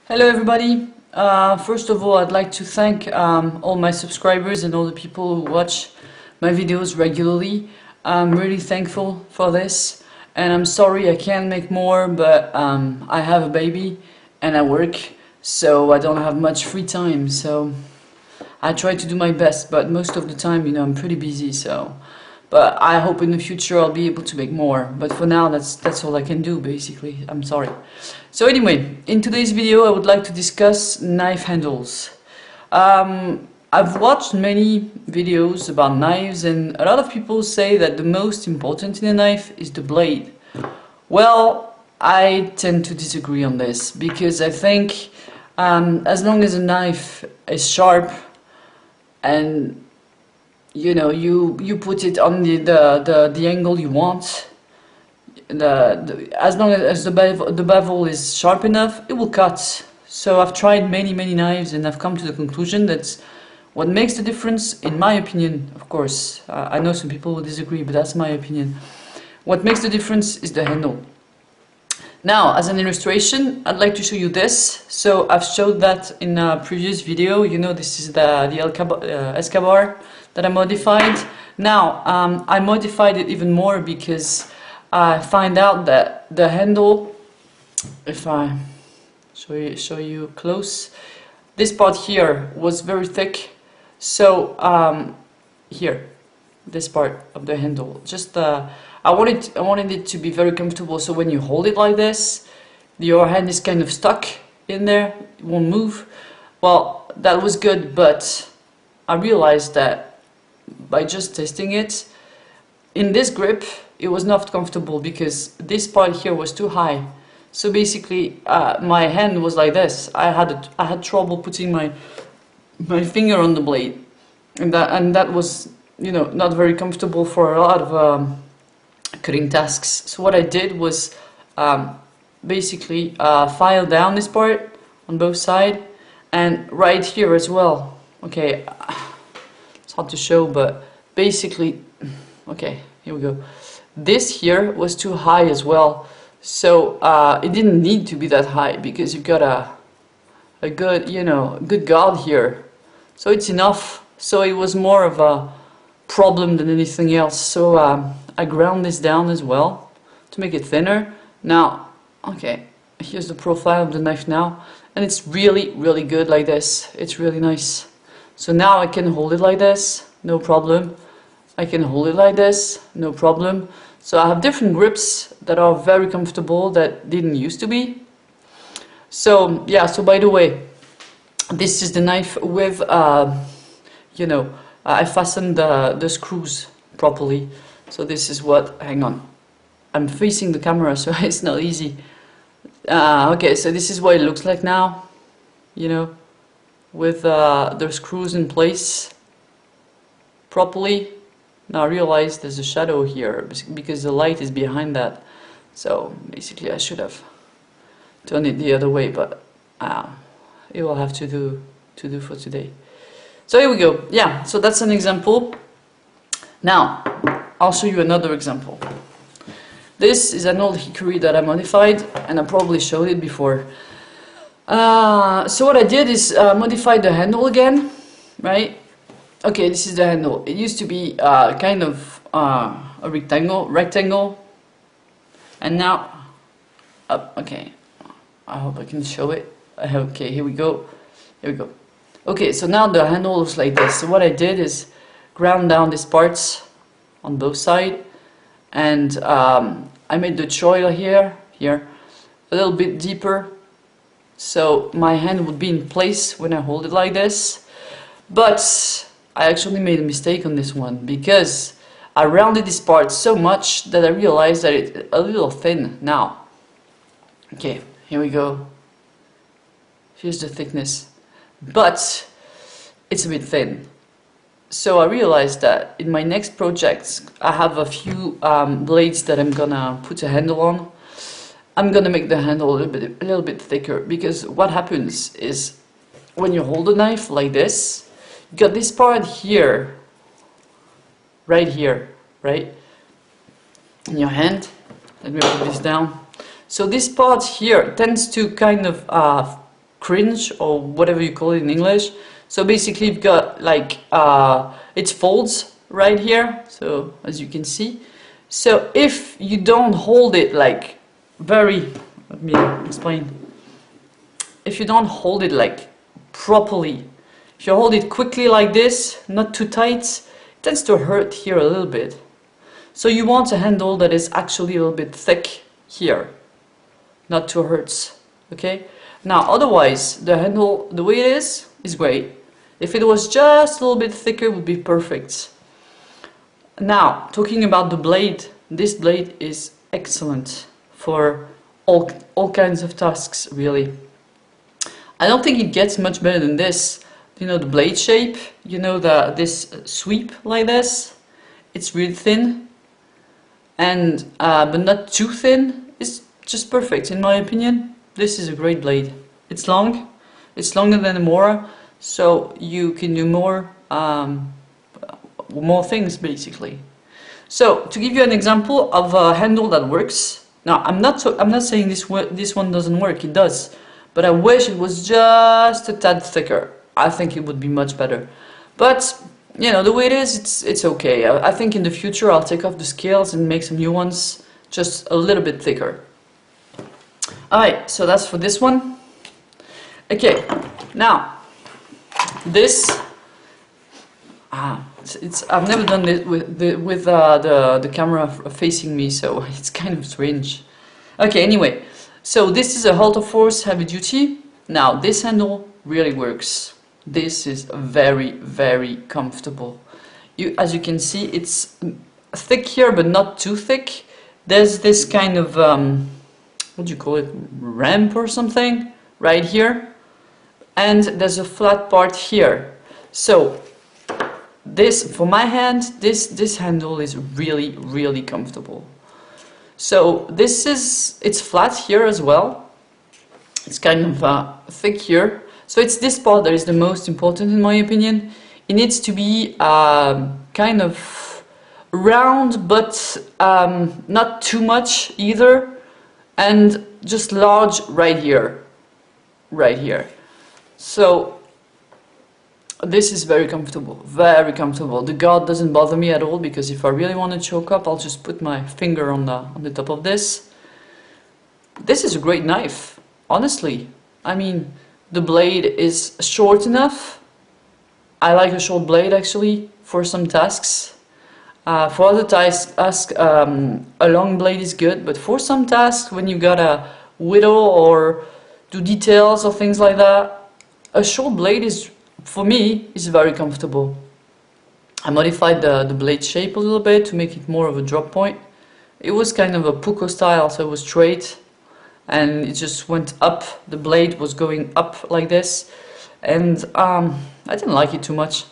Hello everybody. First of all, I'd like to thank all my subscribers and all the people who watch my videos regularly. I'm really thankful for this, and I'm sorry I can't make more, but I have a baby and I work, so I don't have much free time, so I try to do my best, but most of the time, I'm pretty busy, so... But I hope in the future I'll be able to make more. But for now, that's all I can do, basically. I'm sorry. So anyway, in today's video I would like to discuss knife handles. I've watched many videos about knives, and a lot of people say that the most important in a knife is the blade. Well, I tend to disagree on this, because I think as long as a knife is sharp and you put it on the angle you want, as long as the bevel is sharp enough, it will cut. So I've tried many knives, and I've come to the conclusion that what makes the difference, in my opinion, of course, I know some people will disagree, but that's my opinion. What makes the difference is the handle. Now, as an illustration, I'd like to show you this. So I've showed that in a previous video. This is the Escobar that I modified. Now, I modified it even more because I find out that the handle, if I show you close, this part here was very thick. So here, this part of the handle, I wanted it to be very comfortable, so when you hold it like this, your hand is kind of stuck in there, it won't move. Well, that was good, but I realized that by just testing it, in this grip, it was not comfortable because this part here was too high. So basically, my hand was like this. I had trouble putting my finger on the blade, and that was not very comfortable for a lot of cutting tasks. So what I did was basically file down this part on both sides, and right here as well. Okay, it's hard to show, but basically, okay, here we go. This here was too high as well, so it didn't need to be that high because you've got a good good guard here, so it's enough. So it was more of a problem than anything else. So I ground this down as well to make it thinner. Now, okay, here's the profile of the knife now, and it's really good like this. It's really nice. So now I can hold it like this, no problem. I can hold it like this, no problem. So I have different grips that are very comfortable that didn't used to be. So yeah, so by the way, this is the knife with I fastened the screws properly. So this is what, hang on, I'm facing the camera, so it's not easy. Okay, so this is what it looks like now, with the screws in place properly. Now I realize there's a shadow here because the light is behind that. So basically I should have turned it the other way, but it will have to do for today. So here we go. Yeah, so that's an example. Now, I'll show you another example. This is an old hickory that I modified, and I probably showed it before. So what I did is modify the handle again, right? Okay, this is the handle. It used to be kind of a rectangle, and now, okay, I hope I can show it. Okay, here we go. Okay, so now the handle looks like this. So what I did is ground down these parts on both sides, and I made the choil here a little bit deeper, so my hand would be in place when I hold it like this. But I actually made a mistake on this one because I rounded this part so much that I realized that it's a little thin now. Okay, here we go. Here's the thickness, but it's a bit thin. So I realized that in my next projects, I have a few blades that I'm gonna put a handle on. I'm gonna make the handle a little bit thicker, because what happens is when you hold a knife like this, you got this part here, right here, right, in your hand. Let me put this down. So this part here tends to kind of cringe or whatever you call it in English. So basically you've got like it folds right here, so as you can see. So if you don't hold it like very, let me explain, if you don't hold it like properly, if you hold it quickly like this, not too tight, it tends to hurt here a little bit. So you want a handle that is actually a little bit thick here, not too hurts, okay? Now otherwise the handle, the way it is great. If it was just a little bit thicker, it would be perfect. Now, talking about the blade, this blade is excellent for all kinds of tasks, really. I don't think it gets much better than this. You know, the blade shape, you know, this sweep like this, it's really thin, and but not too thin. It's just perfect, in my opinion. This is a great blade. It's long, it's longer than a Mora, so you can do more things basically. So to give you an example of a handle that works, now I'm not saying this one doesn't work, it does, but I wish it was just a tad thicker. I think it would be much better. But you know, the way it is, it's okay. I think in the future I'll take off the scales and make some new ones just a little bit thicker. Alright, so that's for this one. Okay, now this I've never done this with the camera facing me, so it's kind of strange. Okay, anyway, so this is a Halter Force heavy duty. Now this handle really works. This is very, very comfortable. As you can see, it's thick here, but not too thick. There's this kind of what do you call it, ramp or something right here, and there's a flat part here. So this, for my hand, this handle is really, really comfortable. So it's flat here as well. It's kind of thick here. So it's this part that is the most important in my opinion. It needs to be kind of round, but not too much either, and just large right here. So this is very comfortable, very comfortable. The guard doesn't bother me at all, because if I really want to choke up, I'll just put my finger on the top of this. This is a great knife, honestly. I mean, the blade is short enough. I like a short blade actually for some tasks. For other tasks, a long blade is good, but for some tasks, when you gotta whittle or do details or things like that, a short blade is, for me, is very comfortable. I modified the blade shape a little bit to make it more of a drop point. It was kind of a puko style, so it was straight, and it just went up. The blade was going up like this, and I didn't like it too much.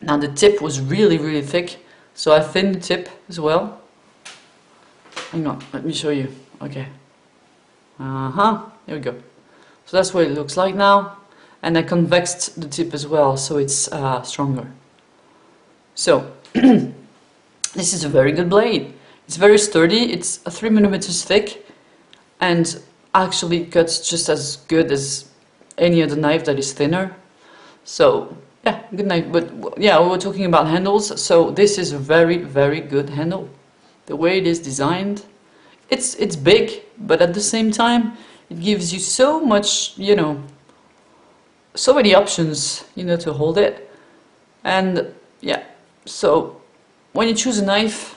Now the tip was really, really thick, so I thinned the tip as well. Hang on, let me show you. Okay. Here we go. So that's what it looks like now. And I convexed the tip as well, so it's stronger. So, this is a very good blade. It's very sturdy, it's 3mm thick, and actually cuts just as good as any other knife that is thinner. So, yeah, good knife. But yeah, we were talking about handles, so this is a very, very good handle. The way it is designed, it's big, but at the same time, it gives you so much, you know, so many options, you know, to hold it. And yeah, so when you choose a knife,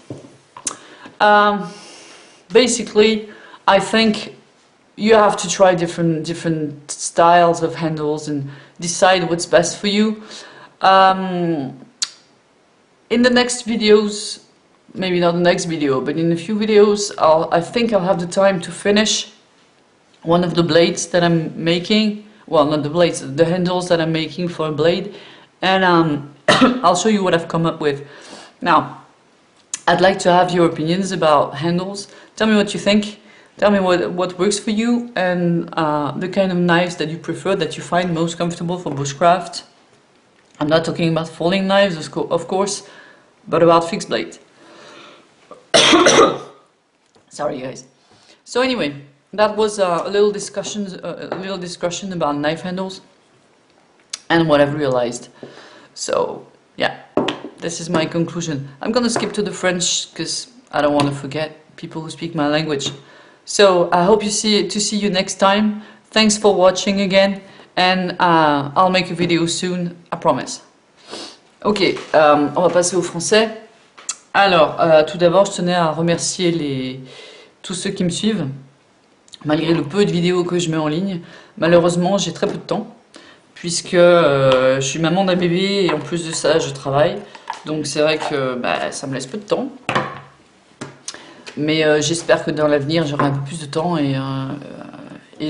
basically I think you have to try different styles of handles and decide what's best for you. In the next videos, maybe not the next video, but in a few videos, I think I'll have the time to finish one of the blades that I'm making. Well, not the blades, the handles that I'm making for a blade, and I'll show you what I've come up with. Now, I'd like to have your opinions about handles. Tell me what you think. Tell me what works for you, and the kind of knives that you prefer, that you find most comfortable for bushcraft. I'm not talking about folding knives, of course, but about fixed blade. Sorry guys. So anyway, that was a little discussion about knife handles and what I've realized. So yeah, this is my conclusion. I'm gonna skip to the French because I don't want to forget people who speak my language. So I hope to see you next time. Thanks for watching again, and I'll make a video soon, I promise. Ok, on va passer au français. Alors, tout d'abord, je tenais à remercier tous ceux qui me suivent. Malgré le peu de vidéos que je mets en ligne, malheureusement, j'ai très peu de temps, puisque je suis maman d'un bébé et en plus de ça, je travaille. Donc c'est vrai que ça me laisse peu de temps. Mais j'espère que dans l'avenir, j'aurai un peu plus de temps et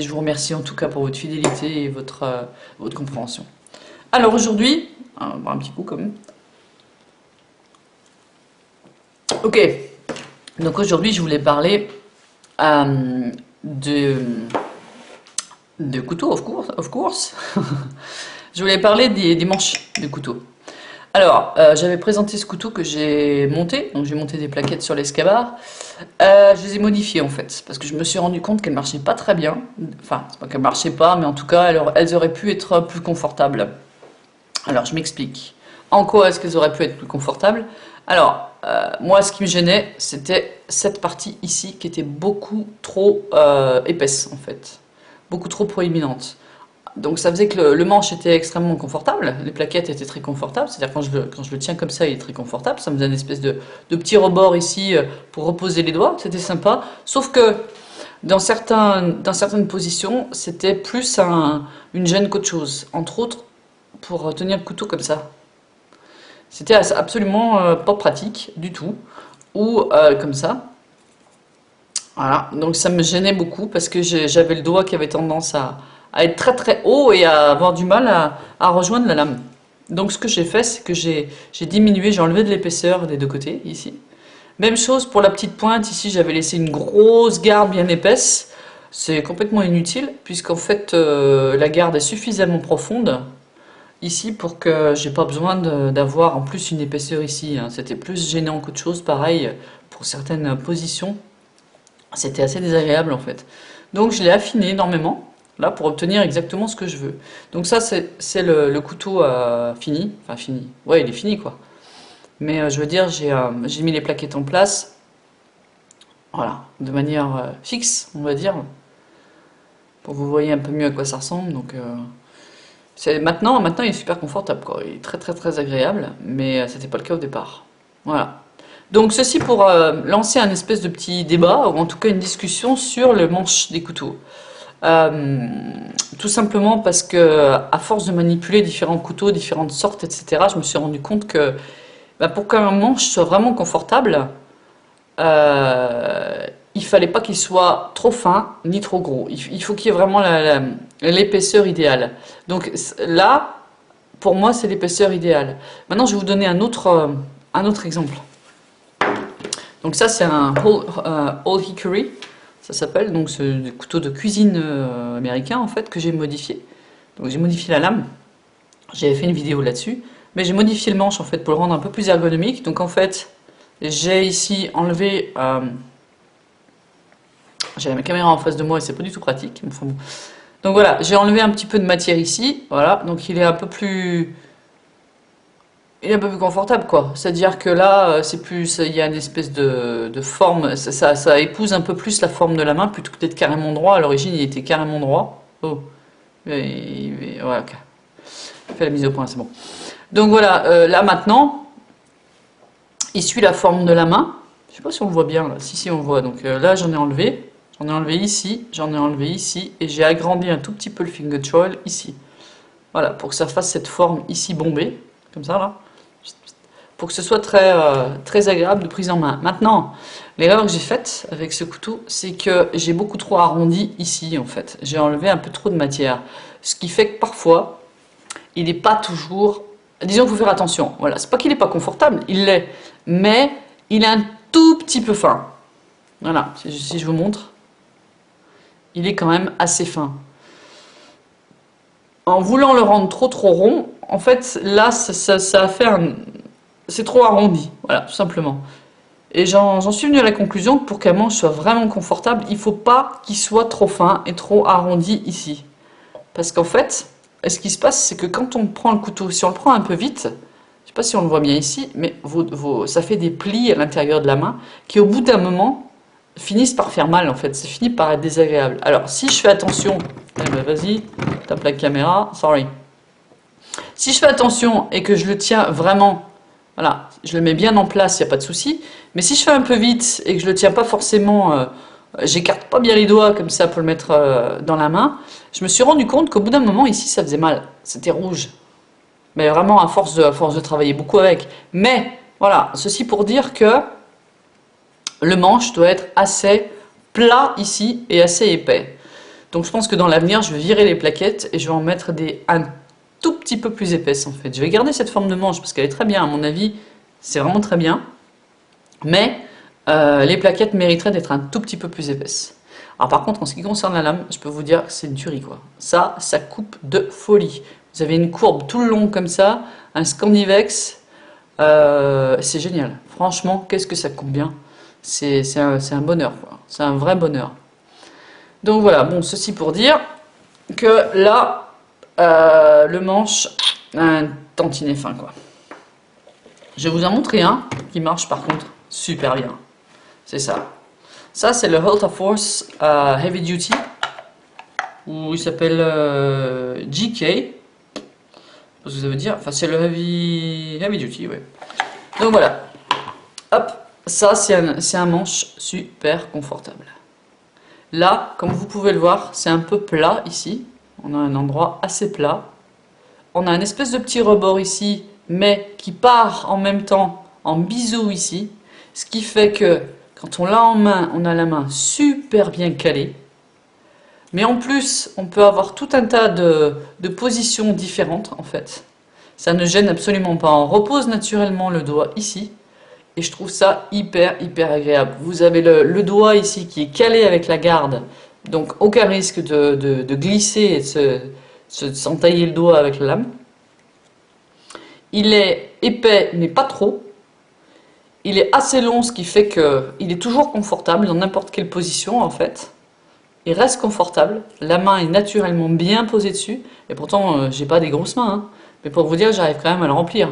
je vous remercie en tout cas pour votre fidélité et votre compréhension. Alors aujourd'hui, un petit coup quand même. Ok, donc aujourd'hui je voulais parler de couteaux, of course. Je voulais parler des manches de couteau. Alors, j'avais présenté ce couteau que j'ai monté, donc j'ai monté des plaquettes sur l'escabar. Je les ai modifiées en fait, parce que je me suis rendu compte qu'elles marchaient pas très bien. Enfin, c'est pas qu'elles marchaient pas, mais en tout cas, elles auraient pu être plus confortables. Alors, je m'explique. En quoi est-ce qu'elles auraient pu être plus confortables? Alors, moi, ce qui me gênait, c'était cette partie ici qui était beaucoup trop épaisse en fait, beaucoup trop proéminente. Donc ça faisait que le manche était extrêmement confortable, les plaquettes étaient très confortables, c'est-à-dire quand je le tiens comme ça, il est très confortable, ça me donne une espèce de petit rebord ici pour reposer les doigts, c'était sympa, sauf que dans certaines positions, c'était plus une gêne qu'autre chose, entre autres pour tenir le couteau comme ça. C'était absolument pas pratique du tout, ou comme ça. Voilà, donc ça me gênait beaucoup parce que j'avais le doigt qui avait tendance à être très très haut et à avoir du mal à rejoindre la lame. Donc ce que j'ai fait, c'est que j'ai diminué, j'ai enlevé de l'épaisseur des deux côtés, ici. Même chose pour la petite pointe, ici j'avais laissé une grosse garde bien épaisse. C'est complètement inutile, puisqu'en fait la garde est suffisamment profonde, ici, pour que j'ai pas besoin d'avoir en plus une épaisseur ici. Hein. C'était plus gênant qu'autre chose, pareil, pour certaines positions. C'était assez désagréable en fait. Donc je l'ai affiné énormément, là, pour obtenir exactement ce que je veux. Donc ça, c'est le couteau fini. Enfin fini. Ouais, il est fini quoi. Mais je veux dire, j'ai mis les plaquettes en place. Voilà, de manière fixe, on va dire. Pour que vous voyez un peu mieux à quoi ça ressemble. Donc maintenant, il est super confortable quoi. Il est très très très agréable. Mais c'était pas le cas au départ. Voilà. Donc ceci pour lancer un espèce de petit débat, ou en tout cas une discussion sur le manche des couteaux. Tout simplement parce que à force de manipuler différents couteaux, différentes sortes, etc., je me suis rendu compte que pour qu'un manche soit vraiment confortable, il fallait pas qu'il soit trop fin ni trop gros. Il faut qu'il y ait vraiment l'épaisseur idéale. Donc là, pour moi, c'est l'épaisseur idéale. Maintenant, je vais vous donner un autre exemple. Donc ça c'est un Old Hickory, ça s'appelle, donc ce couteau de cuisine américain en fait que j'ai modifié. Donc j'ai modifié la lame, j'avais fait une vidéo là-dessus, mais j'ai modifié le manche en fait pour le rendre un peu plus ergonomique. Donc en fait j'ai ici enlevé, j'avais ma caméra en face de moi et c'est pas du tout pratique. Enfin, bon. Donc voilà, j'ai enlevé un petit peu de matière ici, voilà, donc il est un peu plus confortable quoi. C'est-à-dire que là, c'est plus, il y a une espèce de forme, ça épouse un peu plus la forme de la main plutôt que d'être carrément droit. À l'origine, il était carrément droit. Oh, voilà, ok. Fait la mise au point, c'est bon. Donc voilà, là maintenant, il suit la forme de la main. Je sais pas si on le voit bien là. Si on le voit. Donc là, j'en ai enlevé ici, j'en ai enlevé ici, et j'ai agrandi un tout petit peu le finger choil ici. Voilà, pour que ça fasse cette forme ici bombée, comme ça là. Pour que ce soit très, très agréable de prise en main. Maintenant, l'erreur que j'ai faite avec ce couteau, c'est que j'ai beaucoup trop arrondi ici en fait. J'ai enlevé un peu trop de matière. Ce qui fait que parfois, il n'est pas toujours... Disons qu'il faut faire attention. Voilà, c'est pas qu'il n'est pas confortable, il l'est. Mais il est un tout petit peu fin. Voilà, si je vous montre, il est quand même assez fin. En voulant le rendre trop rond, en fait, là, ça a fait un... C'est trop arrondi, voilà, tout simplement. Et j'en suis venue à la conclusion que pour qu'un manche soit vraiment confortable, il ne faut pas qu'il soit trop fin et trop arrondi ici. Parce qu'en fait, ce qui se passe, c'est que quand on prend le couteau, si on le prend un peu vite, je ne sais pas si on le voit bien ici, mais ça fait des plis à l'intérieur de la main qui au bout d'un moment finissent par faire mal en fait, ça finit par être désagréable. Alors si je fais attention, eh ben, vas-y, tape la caméra, sorry. Si je fais attention et que je le tiens vraiment, voilà, je le mets bien en place, il n'y a pas de souci. Mais si je fais un peu vite et que je le tiens pas forcément, j'écarte pas bien les doigts comme ça pour le mettre dans la main, je me suis rendu compte qu'au bout d'un moment ici ça faisait mal, c'était rouge. Mais vraiment à force de travailler beaucoup avec. Mais voilà, ceci pour dire que le manche doit être assez plat ici et assez épais. Donc je pense que dans l'avenir je vais virer les plaquettes et je vais en mettre un tout petit peu plus épaisse en fait. Je vais garder cette forme de manche parce qu'elle est très bien à mon avis, c'est vraiment très bien. Mais les plaquettes mériteraient d'être un tout petit peu plus épaisses. Alors par contre en ce qui concerne la lame, je peux vous dire que c'est une tuerie quoi. Ça coupe de folie. Vous avez une courbe tout le long comme ça, un Scandivex, c'est génial. Franchement, qu'est-ce que ça coupe bien. C'est un bonheur quoi. C'est un vrai bonheur. Donc voilà, bon ceci pour dire que là, le manche a un tantinet fin quoi. Je vais vous en montrer un qui marche par contre super bien. C'est ça. Ça c'est le Hulta Force Heavy Duty. Ou il s'appelle GK. Je sais pas ce que ça veut dire. Enfin c'est le Heavy Duty, ouais. Donc voilà. Hop. Ça c'est un manche super confortable. Là, comme vous pouvez le voir, c'est un peu plat ici. On a un endroit assez plat. On a une espèce de petit rebord ici, mais qui part en même temps en bisou ici. Ce qui fait que quand on l'a en main, on a la main super bien calée. Mais en plus, on peut avoir tout un tas de positions différentes en fait. Ça ne gêne absolument pas. On repose naturellement le doigt ici. Et je trouve ça hyper agréable. Vous avez le doigt ici qui est calé avec la garde. Donc aucun risque de glisser et de s'entailler le doigt avec la lame. Il est épais mais pas trop. Il est assez long, ce qui fait qu'il est toujours confortable dans n'importe quelle position en fait. Il reste confortable, la main est naturellement bien posée dessus, et pourtant j'ai pas des grosses mains, hein. Mais pour vous dire j'arrive quand même à le remplir.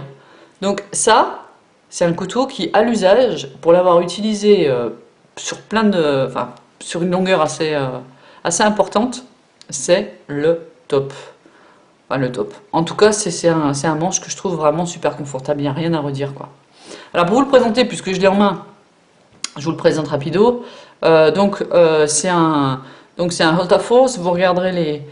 Donc ça, c'est un couteau qui à l'usage, pour l'avoir utilisé sur enfin sur une longueur assez importante, c'est le top. Enfin le top. En tout cas c'est un manche que je trouve vraiment super confortable, il n'y a rien à redire quoi. Alors pour vous le présenter, puisque je l'ai en main, je vous le présente rapido. C'est un Hulta Force. Vous regarderez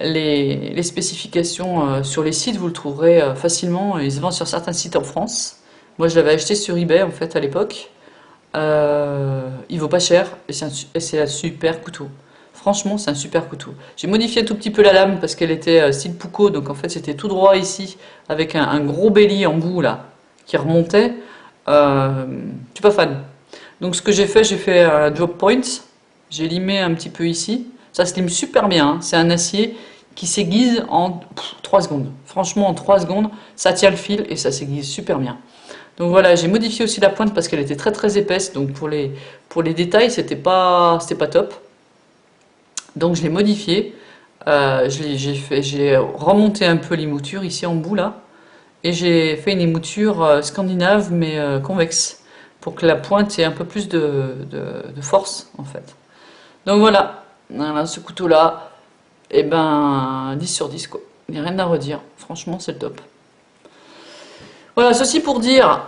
les spécifications sur les sites, vous le trouverez facilement. Il se vend sur certains sites en France. Moi je l'avais acheté sur eBay en fait à l'époque. Il vaut pas cher et c'est un super couteau. Franchement c'est un super couteau. J'ai modifié un tout petit peu la lame parce qu'elle était style Puko, donc en fait c'était tout droit ici avec un gros belly en bout là qui remontait. Je suis pas fan. Donc ce que j'ai fait un drop point. J'ai limé un petit peu ici. Ça se lime super bien, hein. C'est un acier qui s'aiguise en 3 secondes. Franchement en 3 secondes, ça tient le fil et ça s'aiguise super bien. Donc voilà, j'ai modifié aussi la pointe parce qu'elle était très épaisse. Donc pour les détails, c'était pas top. Donc je l'ai modifié. J'ai remonté un peu l'émouture ici en bout là. Et j'ai fait une émouture scandinave mais convexe. Pour que la pointe ait un peu plus de force en fait. Donc voilà, ce couteau là, et ben 10 sur 10 quoi. Il n'y a rien à redire, franchement c'est le top. Voilà, ceci pour dire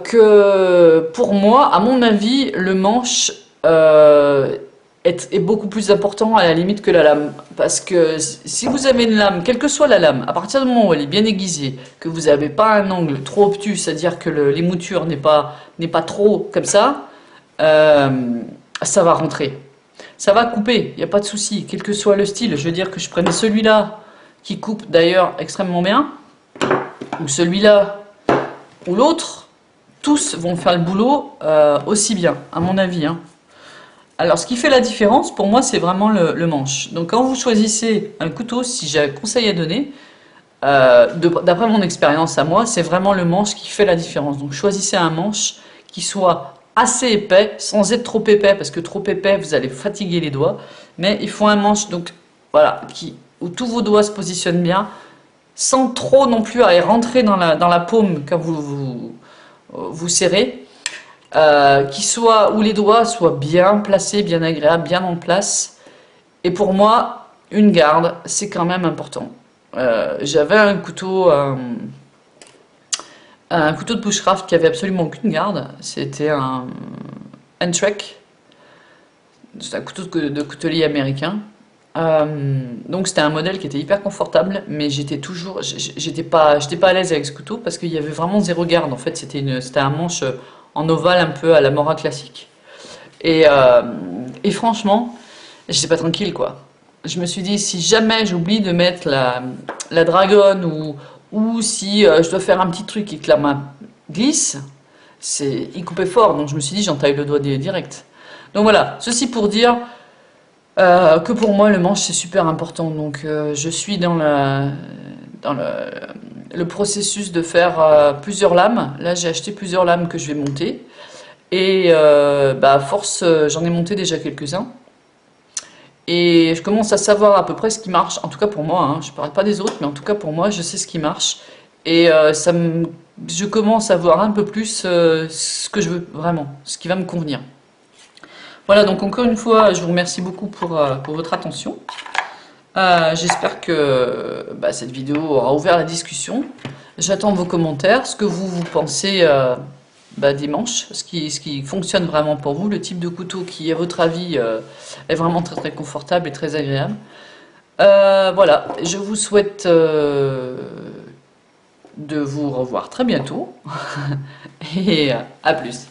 que pour moi, à mon avis, le manche est beaucoup plus important à la limite que la lame. Parce que si vous avez une lame, quelle que soit la lame, à partir du moment où elle est bien aiguisée, que vous n'avez pas un angle trop obtus, c'est-à-dire que l'émouture n'est pas trop comme ça va rentrer. Ça va couper, il n'y a pas de souci, quel que soit le style. Je veux dire que je prenais celui-là, qui coupe d'ailleurs extrêmement bien, ou celui-là, ou l'autre, tous vont faire le boulot aussi bien, à mon avis, hein. Alors, ce qui fait la différence, pour moi, c'est vraiment le manche. Donc, quand vous choisissez un couteau, si j'ai un conseil à donner, d'après mon expérience à moi, c'est vraiment le manche qui fait la différence. Donc, choisissez un manche qui soit assez épais, sans être trop épais, parce que trop épais, vous allez fatiguer les doigts. Mais il faut un manche, donc voilà, où tous vos doigts se positionnent bien, sans trop non plus aller rentrer dans la paume quand vous serrez. Où les doigts soient bien placés, bien agréables, bien en place. Et pour moi, une garde, c'est quand même important. J'avais un couteau de bushcraft qui avait absolument aucune garde. C'était un Entrek. C'est un couteau de coutelier américain. Donc c'était un modèle qui était hyper confortable, mais j'étais pas à l'aise avec ce couteau parce qu'il y avait vraiment zéro garde. En fait, c'était un manche en ovale un peu à la Mora classique. Et franchement, j'étais pas tranquille quoi. Je me suis dit si jamais j'oublie de mettre la dragonne ou si je dois faire un petit truc et que la main glisse, il coupait fort. Donc je me suis dit j'entaille le doigt direct. Donc voilà, ceci pour dire que pour moi le manche c'est super important. Donc je suis dans le processus de faire plusieurs lames. Là j'ai acheté plusieurs lames que je vais monter. Et à force j'en ai monté déjà quelques-uns. Et je commence à savoir à peu près ce qui marche, en tout cas pour moi, hein. Je ne parle pas des autres, mais en tout cas pour moi je sais ce qui marche. Et je commence à voir un peu plus ce que je veux vraiment, ce qui va me convenir. Voilà, donc encore une fois, je vous remercie beaucoup pour votre attention. J'espère que cette vidéo aura ouvert la discussion. J'attends vos commentaires, ce que vous pensez des manches, ce qui fonctionne vraiment pour vous, le type de couteau qui, à votre avis, est vraiment très très confortable et très agréable. Voilà, je vous souhaite de vous revoir très bientôt et à plus.